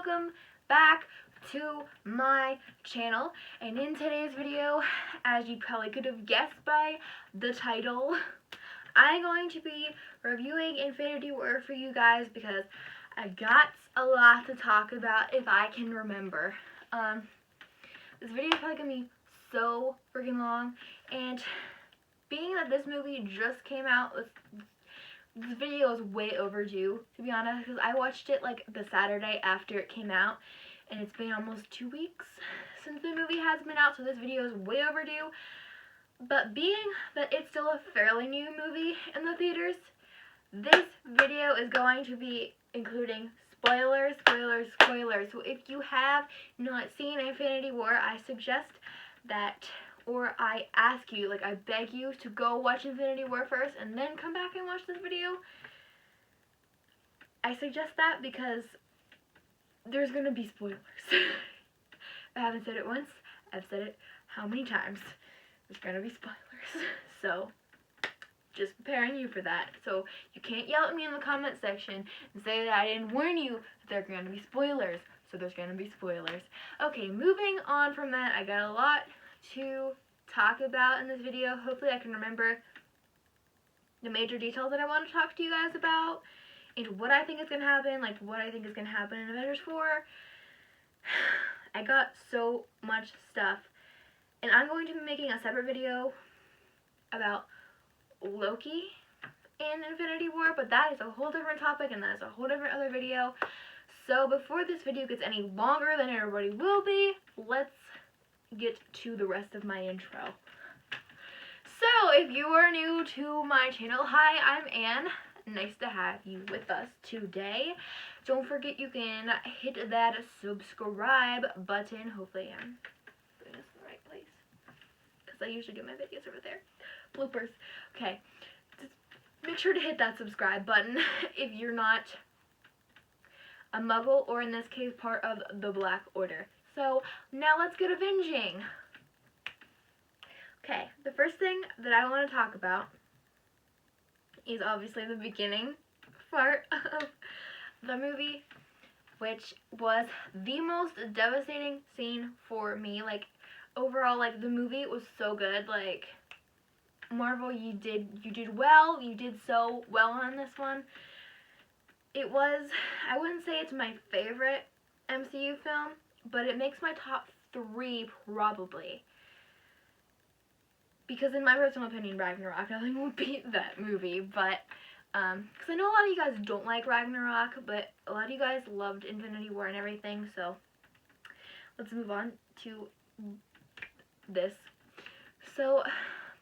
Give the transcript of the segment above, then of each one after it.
welcome back to my channel. And in today's video, as you probably could have guessed by the title, I'm going to be reviewing Infinity War for you guys because I got a lot to talk about if I can remember. This video is probably going to be so freaking long, and being that this movie just came out, this video is way overdue, to be honest, because I watched it like the Saturday after it came out, and it's been almost 2 weeks since the movie has been out, so this video is way overdue. But being that it's still a fairly new movie in the theaters, this video is going to be including spoilers. So if you have not seen Infinity War, I suggest that, or I ask you, like I beg you to go watch Infinity War first and then come back and watch this video. I suggest that because there's gonna be spoilers. I haven't said it once, I've said it how many times? There's gonna be spoilers. So just preparing you for that. So you can't yell at me in the comment section and say that I didn't warn you that there are going to be spoilers. So there's going to be spoilers. Okay, moving on from that, I got a lot to talk about in this video. Hopefully I can remember the major details that I want to talk to you guys about and what I think is going to happen, like what I think is going to happen in Avengers 4. I got so much stuff. And I'm going to be making a separate video about Loki in Infinity War, but that is a whole different topic and that is a whole different other video. So before this video gets any longer than it already will be, let's get to the rest of my intro. So if you are new to my channel, hi, I'm Anne. Nice to have you with us today. Don't forget you can hit that subscribe button. Hopefully I'm doing this in the right place, because I usually do my videos over there. Bloopers. Okay, just make sure to hit that subscribe button if you're not a muggle, or in this case part of the Black Order. So now let's get avenging. Okay, the first thing that I want to talk about is obviously the beginning part of the movie, which was the most devastating scene for me. Like, overall, like, the movie was so good. Like, Marvel, you did well. You did so well on this one. It was, I wouldn't say it's my favorite MCU film, but it makes my top 3 probably. Because in my personal opinion, Ragnarok, nothing will beat that movie. But, because I know a lot of you guys don't like Ragnarok, but a lot of you guys loved Infinity War and everything. So, let's move on to this. So,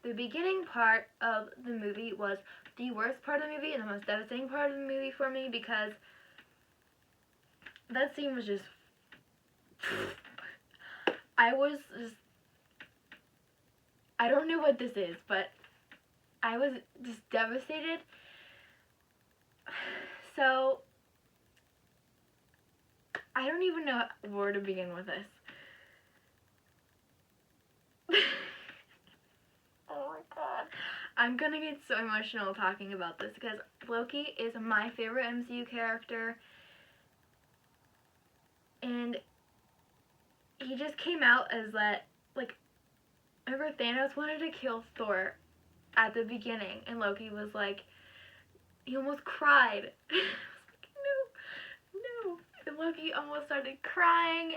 the beginning part of the movie was the worst part of the movie and the most devastating part of the movie for me, because that scene was just, I don't know what this is, but I was just devastated. So, I don't even know where to begin with this. Oh my god. I'm gonna get so emotional talking about this because Loki is my favorite MCU character. And he just came out as that, like, remember Thanos wanted to kill Thor at the beginning, and Loki was like, he almost cried. I was like, no. And Loki almost started crying.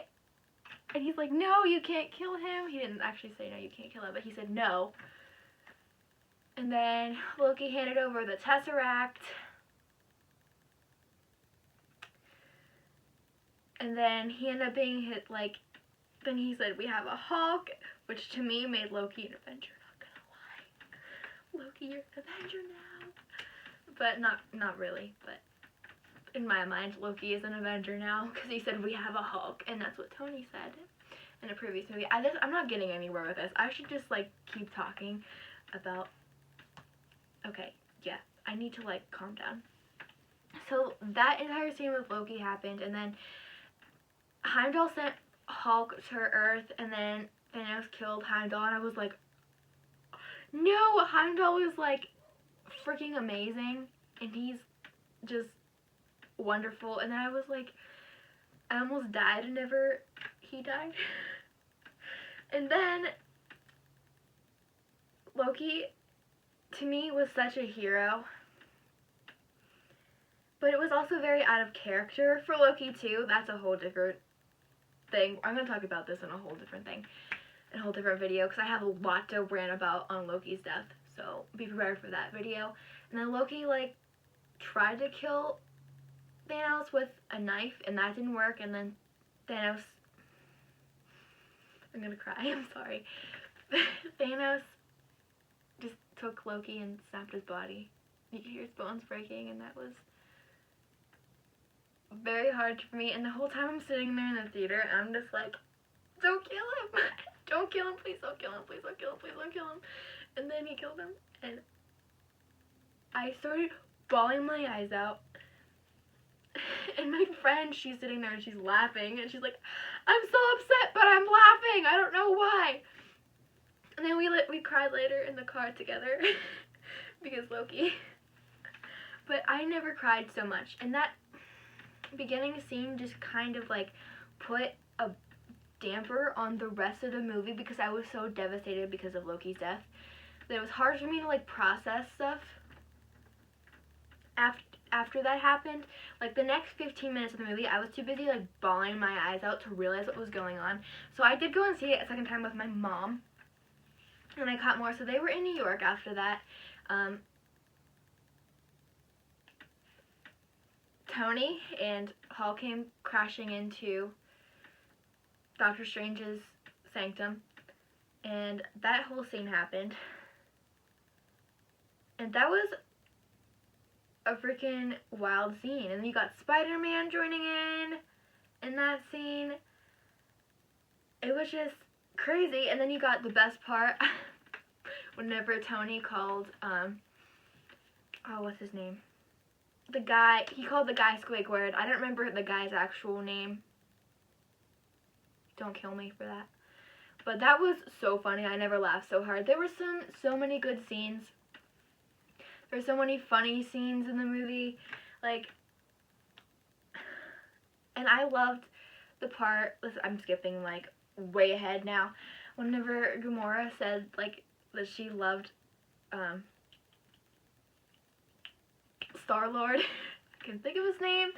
And he's like, no, you can't kill him. He didn't actually say, no, you can't kill him, but he said no. And then Loki handed over the Tesseract. And then he ended up being hit, like, then he said, we have a Hulk, which to me made Loki an Avenger, not gonna lie. Loki, you're an Avenger now. But not really, but in my mind, Loki is an Avenger now, because he said we have a Hulk, and that's what Tony said in a previous movie. I'm not getting anywhere with this. I should just, like, keep talking about, okay, yeah, I need to, like, calm down. So that entire scene with Loki happened, and then Heimdall sent Hulk to Earth, and then Thanos killed Heimdall, and I was like, no, Heimdall was, like, freaking amazing, and he's just wonderful. And then I was like, I almost died whenever he died. And then Loki, to me, was such a hero. But it was also very out of character for Loki, too. That's a whole different thing. I'm going to talk about this in a whole different thing. In a whole different video. Because I have a lot to rant about on Loki's death. So be prepared for that video. And then Loki, like, tried to kill Thanos with a knife. And that didn't work. And then Thanos... I'm going to cry. I'm sorry. Thanos just took Loki and snapped his body. You could hear his bones breaking, and that was very hard for me. And the whole time I'm sitting there in the theater, I'm just like, don't kill him! Don't kill him, please don't kill him, please don't kill him, please don't kill him. And then he killed him, and I started bawling my eyes out. And my friend, she's sitting there and she's laughing, and she's like, I'm so upset, but I'm laughing, I don't know why. And then we cried later in the car together because Loki. But I never cried so much. And that beginning scene just kind of like put a damper on the rest of the movie because I was so devastated because of Loki's death that it was hard for me to like process stuff after that happened. Like the next 15 minutes of the movie, I was too busy like bawling my eyes out to realize what was going on. So I did go and see it a second time with my mom. And I caught more. So they were in New York after that. Tony and Hall came crashing into Doctor Strange's sanctum. And that whole scene happened. And that was a freaking wild scene. And then you got Spider-Man joining in that scene. It was just crazy. And then you got the best part whenever Tony called what's his name, he called the guy Squidward. I don't remember the guy's actual name, don't kill me for that, but that was so funny. I never laughed so hard. There were so many good scenes. There's so many funny scenes in the movie, like, and I loved the part, I'm skipping like way ahead now, whenever Gamora said like that she loved Star-Lord. I can think of his name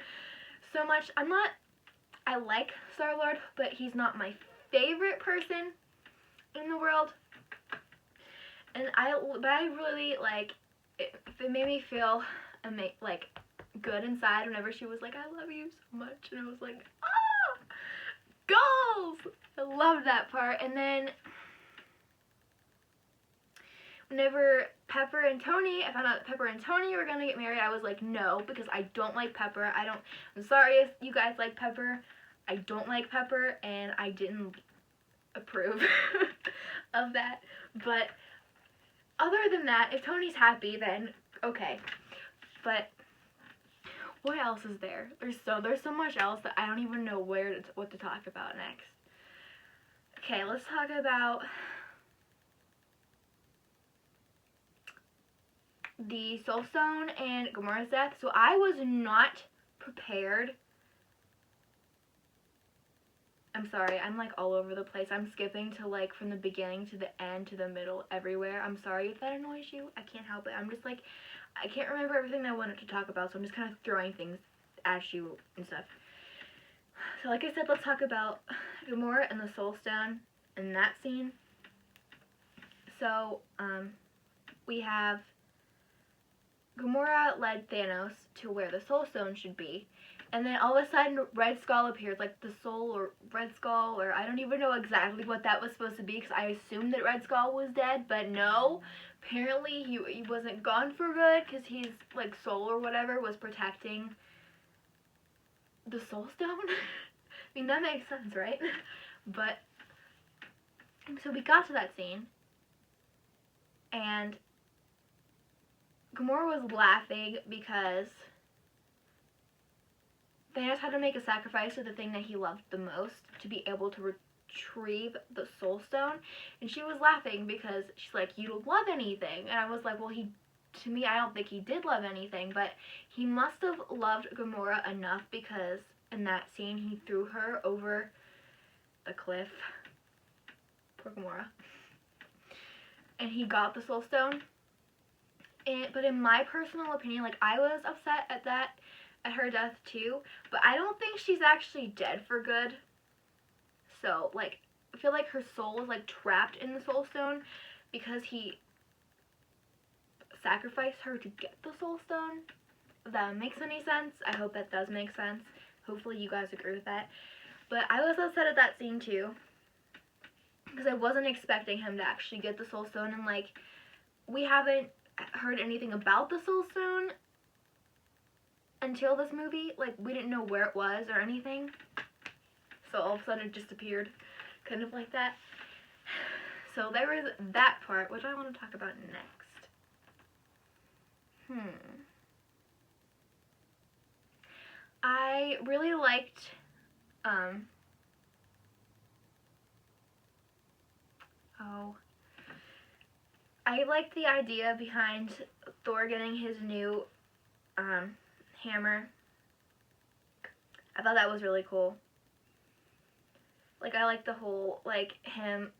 so much. I like Star-Lord, but he's not my favorite person in the world. And but I really like it made me feel like good inside whenever she was like, I love you so much, and I was like, ah, goals! I love that part. And then whenever Pepper and Tony, I found out that Pepper and Tony were gonna get married, I was like, no, because I don't like Pepper. I'm sorry if you guys like Pepper. I don't like Pepper, and I didn't approve of that. But other than that, if Tony's happy, then okay. But what else is there? There's so much else that I don't even know what to talk about next. Okay, let's talk about the Soul Stone and Gamora's death. So I was not prepared. I'm sorry, I'm like all over the place. I'm skipping to like from the beginning to the end to the middle everywhere. I'm sorry if that annoys you. I can't help it. I'm just like, I can't remember everything I wanted to talk about, so I'm just kind of throwing things at you and stuff. So like I said, let's talk about Gamora and the Soul Stone in that scene. So, we have Gamora led Thanos to where the Soul Stone should be. And then all of a sudden, Red Skull appears, like the Soul or Red Skull, or I don't even know exactly what that was supposed to be, because I assumed that Red Skull was dead, but no. Apparently, he wasn't gone for good, because he's, like, Soul or whatever was protecting the Soul Stone. I mean, that makes sense, right? But, so we got to that scene, and Gamora was laughing because Thanos had to make a sacrifice of the thing that he loved the most to be able to retrieve the Soul Stone. And she was laughing because she's like, you don't love anything. And I was like, well, to me, I don't think he did love anything. But he must have loved Gamora enough because in that scene, he threw her over the cliff. Poor Gamora. And he got the Soul Stone. But in my personal opinion, like, I was upset at her death too, but I don't think she's actually dead for good. So, like, I feel like her soul is, like, trapped in the Soul Stone because he sacrificed her to get the Soul Stone. If that makes any sense. I hope that does make sense. Hopefully you guys agree with that. But I was upset at that scene too, because I wasn't expecting him to actually get the Soul Stone, and, like, we haven't heard anything about the Soul Stone until this movie. Like, we didn't know where it was or anything. So all of a sudden it just appeared, kind of like that. So there was that part, which I want to talk about next. I really liked, I liked the idea behind Thor getting his new, hammer. I thought that was really cool. Like, I like the whole, like, him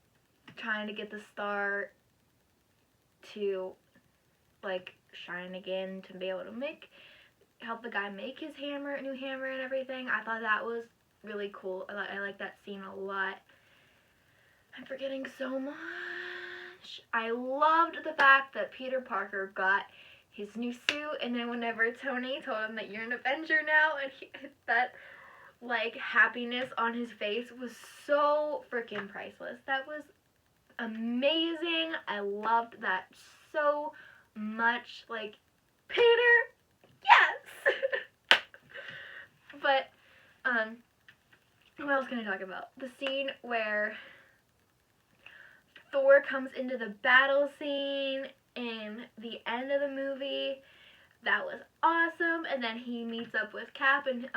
trying to get the star to, like, shine again, to be able to help the guy make his hammer, new hammer and everything. I thought that was really cool. I like that scene a lot. I'm forgetting so much. I loved the fact that Peter Parker got his new suit, and then whenever Tony told him that you're an Avenger now, and that, like, happiness on his face was so freaking priceless. That was amazing. I loved that so much. Like, Peter, yes! But, what else can I talk about? The scene where Thor comes into the battle scene in the end of the movie. That was awesome. And then he meets up with Cap, and,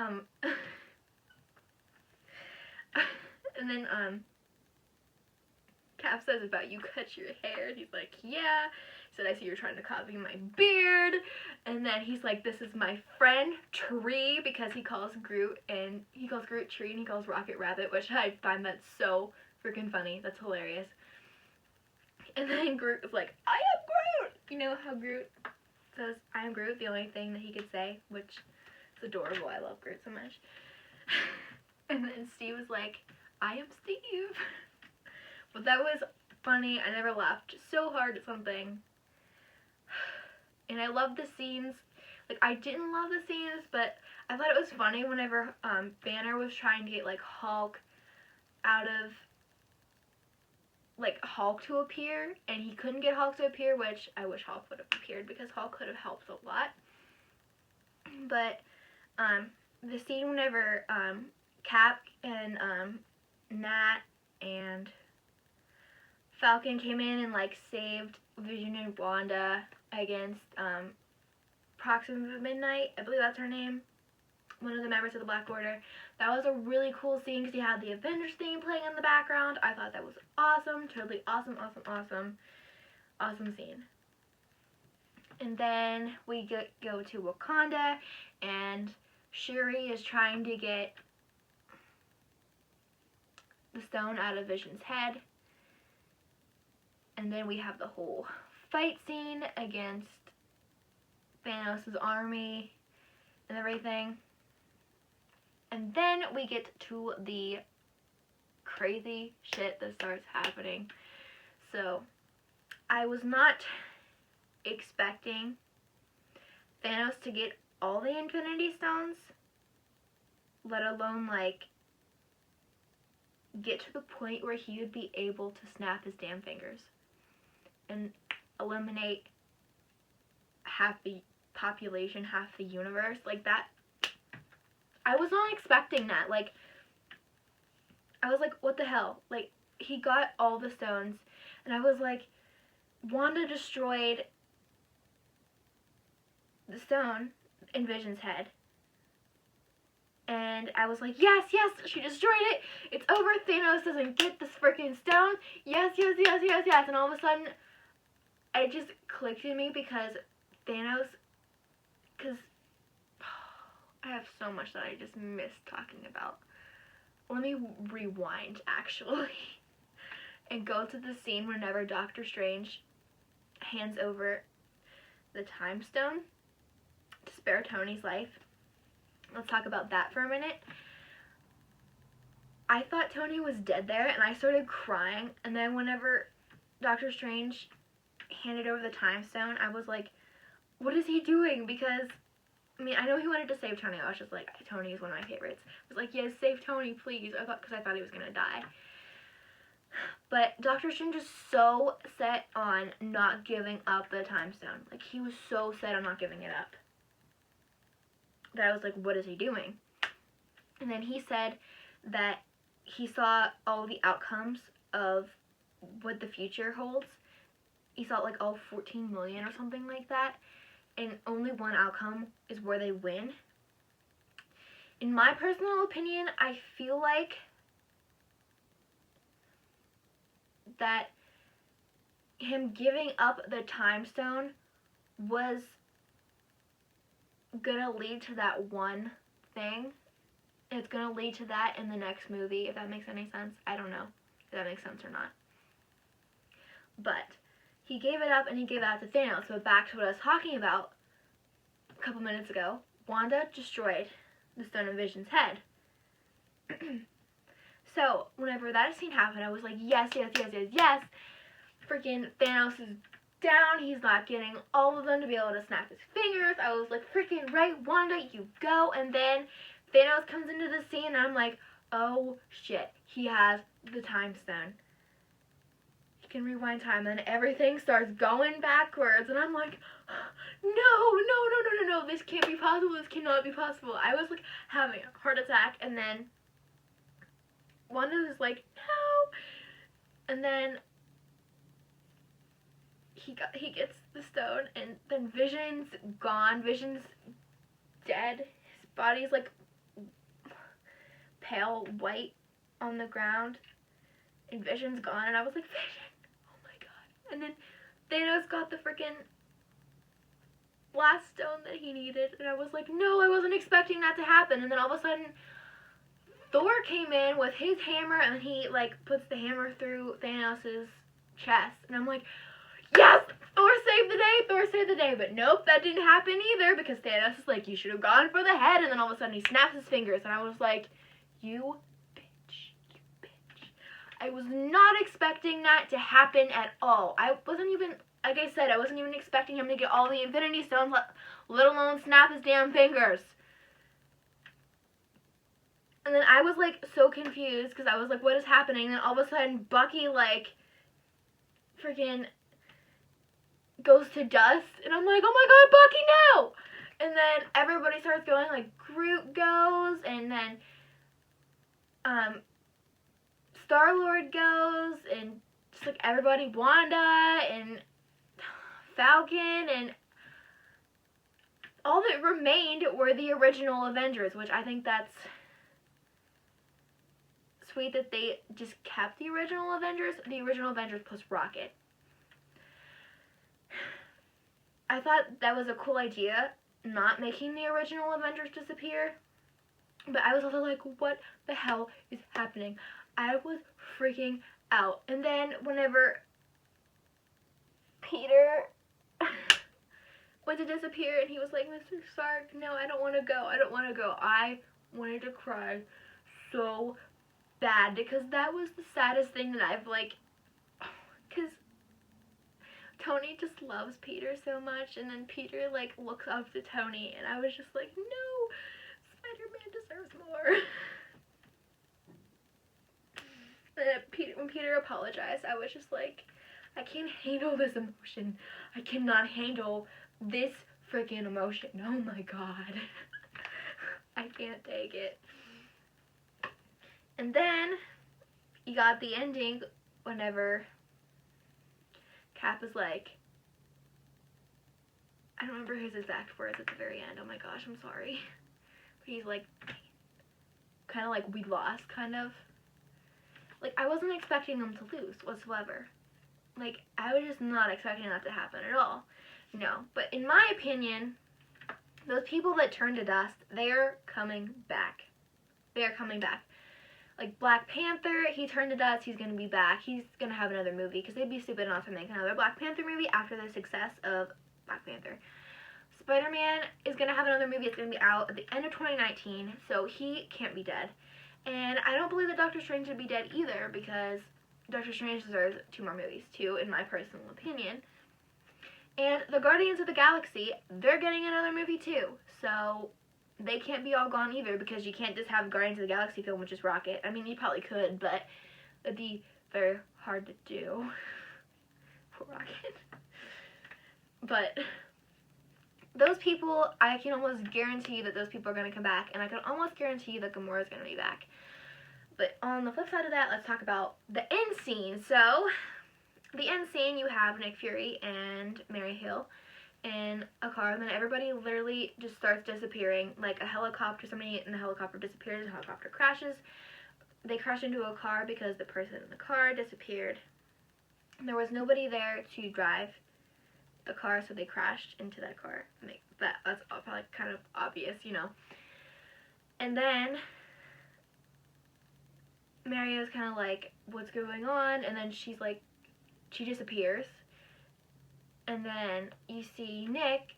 and then, Cap says about, you cut your hair, and he's like, yeah. He said, I see you're trying to copy my beard. And then he's like, this is my friend Tree, because he calls Groot Tree, and he calls Rocket Rabbit, which I find that so freaking funny. That's hilarious. And then Groot was like, I am Groot! You know how Groot says, I am Groot, the only thing that he could say, which is adorable. I love Groot so much. And then Steve was like, I am Steve. But that was funny. I never laughed so hard at something. And I love the scenes. Like, I didn't love the scenes, but I thought it was funny whenever Banner was trying to get, like, Hulk out of, like, Hulk to appear, and he couldn't get Hulk to appear, which I wish Hulk would have appeared, because Hulk could have helped a lot. But the scene whenever Cap and Nat and Falcon came in and, like, saved Vision and Wanda against Proxima Midnight, I believe that's her name, one of the members of the Black Order. That was a really cool scene because you had the Avengers theme playing in the background. I thought that was awesome, totally awesome, awesome scene. And then we go to Wakanda, and Shuri is trying to get the stone out of Vision's head. And then we have the whole fight scene against Thanos' army and everything. And then we get to the crazy shit that starts happening. So, I was not expecting Thanos to get all the Infinity Stones, let alone, like, get to the point where he would be able to snap his damn fingers and eliminate half the population, half the universe. Like, that, I was not expecting that. Like, I was like, what the hell? Like, he got all the stones, and I was like, Wanda destroyed the stone in Vision's head. And I was like, yes, she destroyed it. It's over. Thanos doesn't get this freaking stone. Yes. And all of a sudden, it just clicked in me because Thanos, because I have so much that I just missed talking about. Let me rewind, actually, and go to the scene whenever Doctor Strange hands over the Time Stone to spare Tony's life. Let's talk about that for a minute. I thought Tony was dead there, and I started crying, and then whenever Doctor Strange handed over the Time Stone, I was like, what is he doing? Because, I mean, I know he wanted to save Tony. I was just like, Tony is one of my favorites. I was like, yes, save Tony, please. Because I thought he was going to die. But Doctor Strange is so set on not giving up the Time Stone. Like, he was so set on not giving it up that I was like, what is he doing? And then he said that he saw all the outcomes of what the future holds. He saw like all 14 million or something like that. And only one outcome is where they win. In my personal opinion, I feel like that him giving up the Time Stone was gonna lead to that one thing. It's gonna lead to that in the next movie, if that makes any sense. I don't know if that makes sense or not. But he gave it up, and he gave it out to Thanos. So back to what I was talking about a couple minutes ago. Wanda destroyed the Stone of Vision's head. So whenever that scene happened, I was like, yes, yes, yes, yes, yes. Freaking Thanos is down. He's not getting all of them to be able to snap his fingers. I was like, freaking right, Wanda, you go. And then Thanos comes into the scene, and I'm like, oh shit, he has the Time Stone. He can rewind time, and then everything starts going backwards, and I'm like, no, this can't be possible, this cannot be possible. I was like having a heart attack, and then Wanda was like, no, and then he gets the stone, and then Vision's gone. Vision's dead. His body's like pale white on the ground, and Vision's gone, and I was like, Vision, oh my god. And then Thanos got the freaking last stone that he needed, and I was like, no, I wasn't expecting that to happen. And then all of a sudden Thor came in with his hammer, and he like puts the hammer through Thanos' chest, and I'm like, yes, Thor saved the day, Thor saved the day. But nope, that didn't happen either, because Thanos is like, you should have gone for the head. And then all of a sudden he snaps his fingers, and I was like, you bitch. I was not expecting that to happen at all. I wasn't even, like I said, I wasn't even expecting him to get all the Infinity Stones, let alone snap his damn fingers. And then I was like so confused, because I was like, what is happening? And then all of a sudden Bucky like freaking goes to dust, and I'm like, oh my god, Bucky, no! And then everybody starts going, like Groot goes, and then Star-Lord goes, and just like everybody, Wanda and Falcon, and all that remained were the original Avengers, which I think that's sweet that they just kept the original Avengers plus Rocket. I thought that was a cool idea, not making the original Avengers disappear. But I was also like, what the hell is happening? I was freaking out. And then whenever Peter went to disappear, and he was like, Mr. Stark, no, I don't want to go. I wanted to cry so bad, because that was the saddest thing that I've like, because Tony just loves Peter so much, and then Peter like looks up to Tony, and I was just like, no, Spider-Man deserves more. And when Peter apologized, I was just like, I can't handle this emotion. I cannot handle this freaking emotion. Oh my god. I can't take it. And then you got the ending whenever Cap is like, I don't remember his exact words at the very end. Oh my gosh, I'm sorry. But he's like, kind of like, we lost, kind of. Like, I wasn't expecting them to lose whatsoever. Like, I was just not expecting that to happen at all. No. But in my opinion, those people that turned to dust, they're coming back. They are coming back. Like Black Panther, he turned to dust, he's going to be back. He's going to have another movie, because they'd be stupid not to make another Black Panther movie after the success of Black Panther. Spider-Man is going to have another movie. It's going to be out at the end of 2019, so he can't be dead. And I don't believe that Doctor Strange should be dead either, because Doctor Strange deserves 2 more movies, too, in my personal opinion. And the Guardians of the Galaxy, they're getting another movie, too. So they can't be all gone either, because you can't just have Guardians of the Galaxy film with just Rocket. I mean, you probably could, but it'd be very hard to do. Poor Rocket. But those people, I can almost guarantee that those people are going to come back, and I can almost guarantee that Gamora is going to be back. But on the flip side of that, let's talk about the end scene. So, the end scene, you have Nick Fury and Mary Hill in a car, and then everybody literally just starts disappearing. Like a helicopter, somebody in the helicopter disappears, the helicopter crashes. They crash into a car because the person in the car disappeared. There was nobody there to drive the car, so they crashed into that car. That's probably kind of obvious, you know. And then Mario's kind of like, what's going on? And then she's like, she disappears. And then you see Nick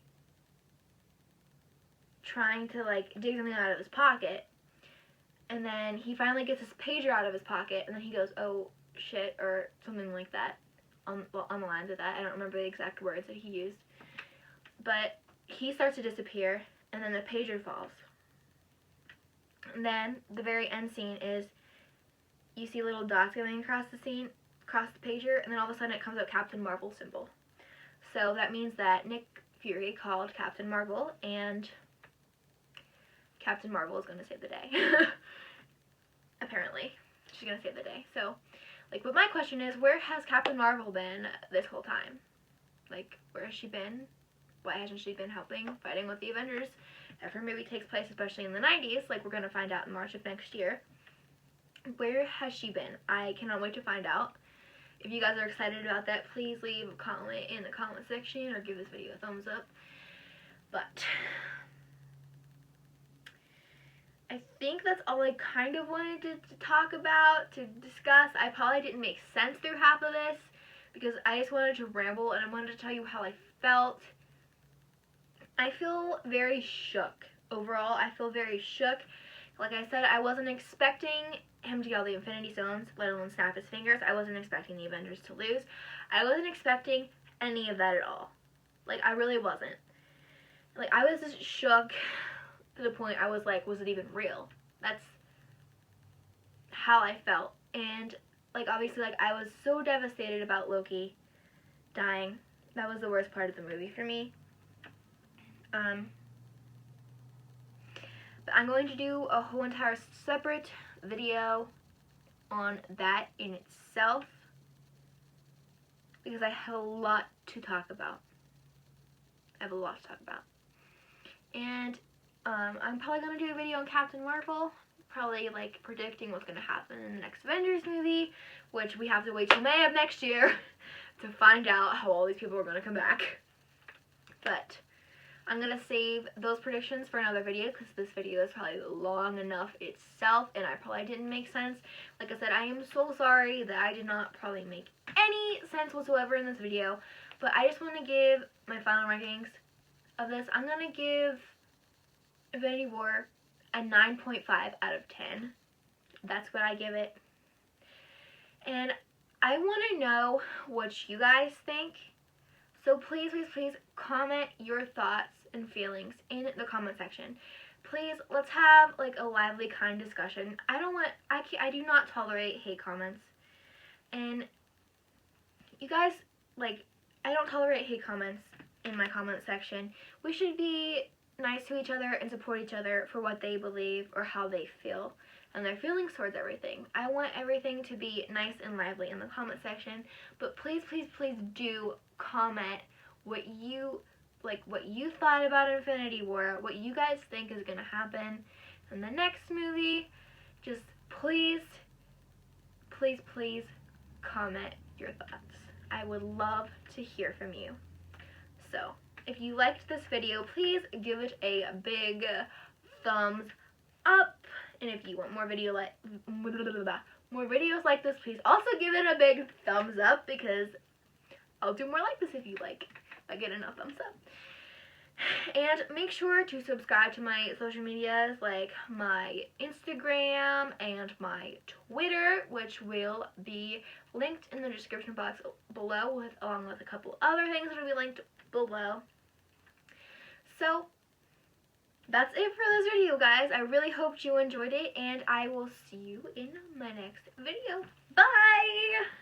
trying to like dig something out of his pocket. And then he finally gets his pager out of his pocket, and then he goes, oh shit, or something like that. On the lines of that. I don't remember the exact words that he used. But he starts to disappear, and then the pager falls. And then the very end scene is you see little dots going across the scene, across the pager, and then all of a sudden it comes up Captain Marvel symbol. So that means that Nick Fury called Captain Marvel, and Captain Marvel is going to save the day. Apparently. She's going to save the day. So, like, but my question is, where has Captain Marvel been this whole time? Like, where has she been? Why hasn't she been helping, fighting with the Avengers? If her movie takes place, especially in the 90s, like we're going to find out in March of next year. Where has she been? I cannot wait to find out. If you guys are excited about that, please leave a comment in the comment section or give this video a thumbs up. But I think that's all I kind of wanted to talk about, to discuss. I probably didn't make sense through half of this because I just wanted to ramble and I wanted to tell you how I felt. I feel very shook. Overall, I feel very shook. Like I said, I wasn't expecting him to get all the Infinity Stones, let alone snap his fingers. I wasn't expecting the Avengers to lose. I wasn't expecting any of that at all. Like, I really wasn't. Like, I was just shook to the point I was like, was it even real? That's how I felt. And, like, obviously, like, I was so devastated about Loki dying. That was the worst part of the movie for me. But I'm going to do a whole entire separate video on that in itself because I have a lot to talk about. And I'm probably going to do a video on Captain Marvel, probably like predicting what's going to happen in the next Avengers movie, which we have to wait till May of next year to find out how all these people are going to come back. But I'm going to save those predictions for another video because this video is probably long enough itself and I probably didn't make sense. Like I said, I am so sorry that I did not probably make any sense whatsoever in this video, but I just want to give my final rankings of this. I'm going to give Infinity War a 9.5 out of 10. That's what I give it. And I want to know what you guys think. So please, please, please comment your thoughts and feelings in the comment section. Please, let's have like a lively, kind discussion. I do not tolerate hate comments. And you guys, like, I don't tolerate hate comments in my comment section. We should be nice to each other and support each other for what they believe or how they feel and their feelings towards everything. I want everything to be nice and lively in the comment section, but please, please, please do comment what you thought about Infinity War, what you guys think is going to happen in the next movie. Just please, please, please comment your thoughts. I would love to hear from you. So, if you liked this video, please give it a big thumbs up. And if you want more videos like this, please also give it a big thumbs up, because I'll do more like this if you like. If I get enough thumbs up. And make sure to subscribe to my social medias, like my Instagram and my Twitter, which will be linked in the description box below, along with a couple other things that will be linked below. So that's it for this video, guys. I really hope you enjoyed it, and I will see you in my next video. Bye!